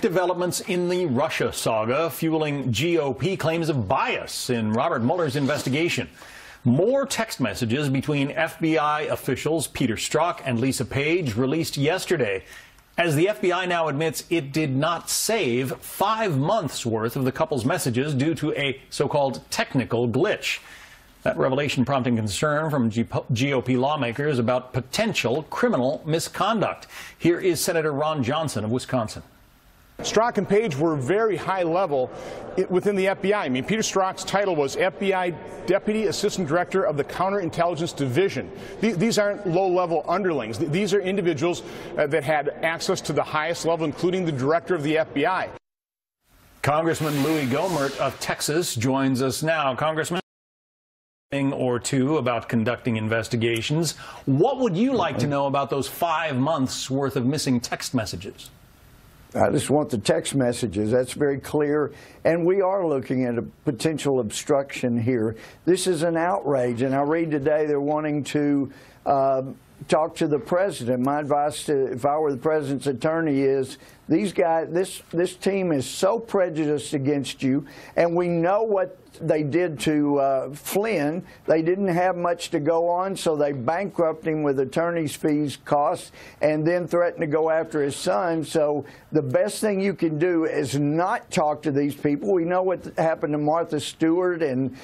Developments in the Russia saga fueling GOP claims of bias in Robert Mueller's investigation. More text messages between FBI officials Peter Strzok and Lisa Page released yesterday, as the FBI now admits it did not save 5 months' worth of the couple's messages due to a so-called technical glitch. That revelation prompting concern from GOP lawmakers about potential criminal misconduct. Here is Senator Ron Johnson of Wisconsin. Strzok and Page were very high level within the FBI. I mean, Peter Strzok's title was FBI Deputy Assistant Director of the Counterintelligence Division. These aren't low-level underlings. These are individuals that had access to the highest level, including the director of the FBI. Congressman Louis Gohmert of Texas joins us now. Congressman, or two about conducting investigations. What would you like to know about those 5 months' worth of missing text messages? I just want the text messages. That's very clear. And we are looking at a potential obstruction here. This is an outrage. And I read today they're wanting to talk to the president. My advice to, if I were the president's attorney, is these guys, this team is so prejudiced against you, and we know what they did to Flynn. They didn't have much to go on, so they bankrupt him with attorney's fees costs and then threatened to go after his son. So the best thing you can do is not talk to these people. We know what happened to Martha Stewart and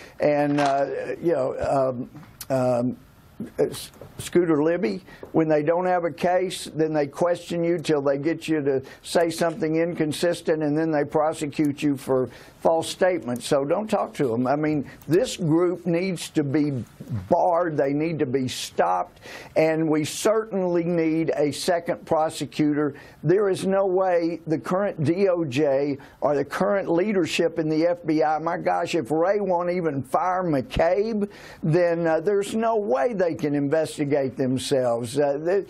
Scooter Libby. When they don't have a case, then they question you till they get you to say something inconsistent, and then they prosecute you for false statements. So don't talk to them. I mean, this group needs to be barred. They need to be stopped, and we certainly need a second prosecutor. There is no way the current DOJ or the current leadership in the FBI, my gosh, if Wray won't even fire McCabe, then there's no way they can investigate themselves. The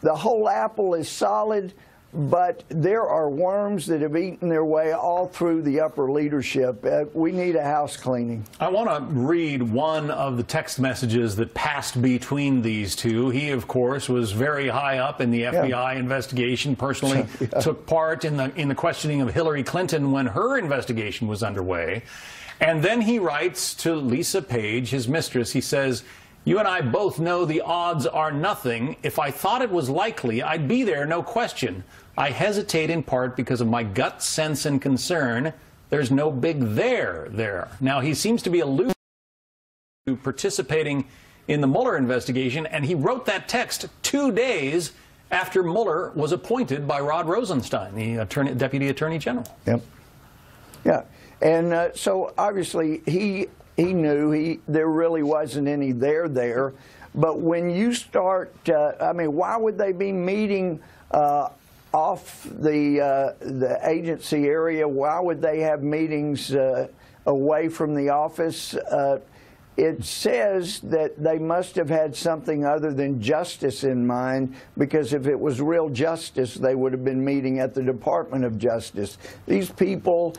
whole apple is solid, but there are worms that have eaten their way all through the upper leadership. We need a house cleaning. I want to read one of the text messages that passed between these two. He, of course, was very high up in the FBI investigation, personally took part in the questioning of Hillary Clinton when her investigation was underway. And then he writes to Lisa Page, his mistress. He says, "You and I both know the odds are nothing. If I thought it was likely, I'd be there, no question. I hesitate in part because of my gut sense and concern. There's no big there." Now, he seems to be alluding to participating in the Mueller investigation, and he wrote that text 2 days after Mueller was appointed by Rod Rosenstein, the Deputy Attorney General. Yep. Yeah. And so obviously he knew there really wasn't any there. But when you start, I mean, why would they be meeting off the agency area? Why would they have meetings away from the office? It says that they must have had something other than justice in mind, because if it was real justice, they would have been meeting at the Department of Justice. These people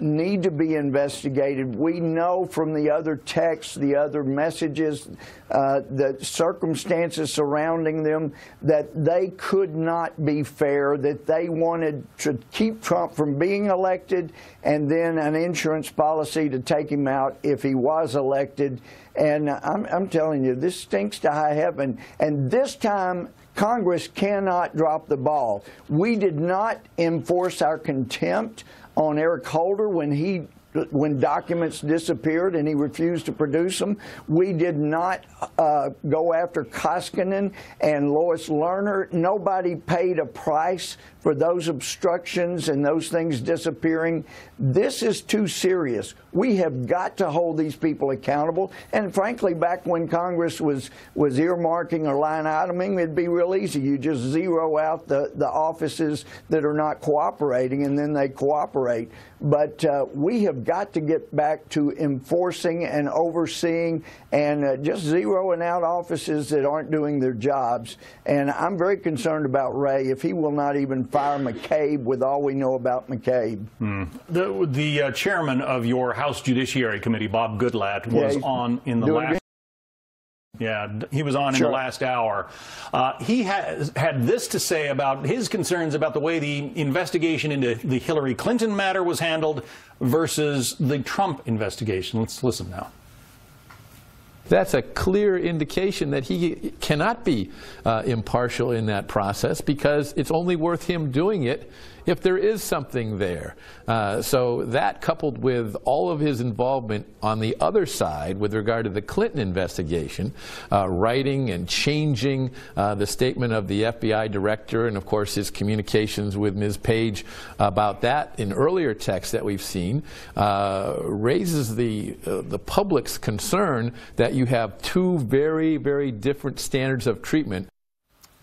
need to be investigated. We know from the other texts, the other messages, the circumstances surrounding them, that they could not be fair, that they wanted to keep Trump from being elected, and then an insurance policy to take him out if he was elected. And I'm telling you, this stinks to high heaven. And this time, Congress cannot drop the ball. We did not enforce our contempt on Eric Holder when documents disappeared and he refused to produce them. We did not go after Koskinen and Lois Lerner. Nobody paid a price for those obstructions and those things disappearing. This is too serious. We have got to hold these people accountable. And frankly, back when Congress was earmarking or line iteming, it'd be real easy. You just zero out the offices that are not cooperating, and then they cooperate. But we have got to get back to enforcing and overseeing and just zeroing out offices that aren't doing their jobs. And I'm very concerned about Wray, if he will not even fire McCabe with all we know about McCabe. The chairman of your House Judiciary Committee, Bob Goodlatte, was on in the last Yeah, he was on in the last hour. He had this to say about his concerns about the way the investigation into the Hillary Clinton matter was handled versus the Trump investigation. Let's listen now. That's a clear indication that he cannot be impartial in that process, because it's only worth him doing it if there is something there. So that, coupled with all of his involvement on the other side with regard to the Clinton investigation, writing and changing the statement of the FBI director, and of course his communications with Ms. Page about that in earlier texts that we've seen, raises the public's concern that you have two very, very different standards of treatment.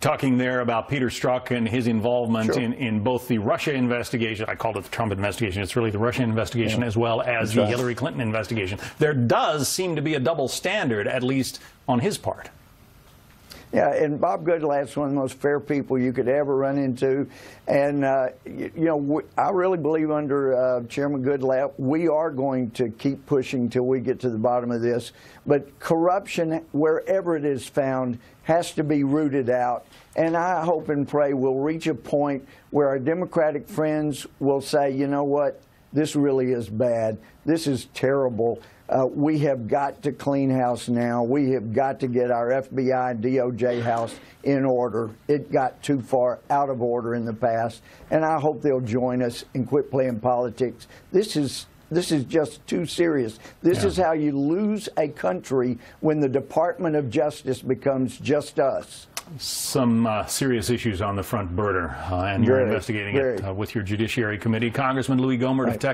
Talking there about Peter Strzok and his involvement in both the Russia investigation, I called it the Trump investigation, it's really the Russia investigation, as well as the Hillary Clinton investigation. There does seem to be a double standard, at least on his part. Yeah, and Bob Goodlatte's one of the most fair people you could ever run into. And, you know, I really believe under Chairman Goodlatte, we are going to keep pushing till we get to the bottom of this. But corruption, wherever it is found, has to be rooted out. And I hope and pray we'll reach a point where our Democratic friends will say, you know what, this really is bad. This is terrible. We have got to clean house now. We have got to get our FBI, DOJ house in order. It got too far out of order in the past, and I hope they'll join us and quit playing politics. This is just too serious. This is how you lose a country when the Department of Justice becomes just us. Some serious issues on the front burner, and you're investigating it with your Judiciary Committee. Congressman Louis Gohmert of Texas.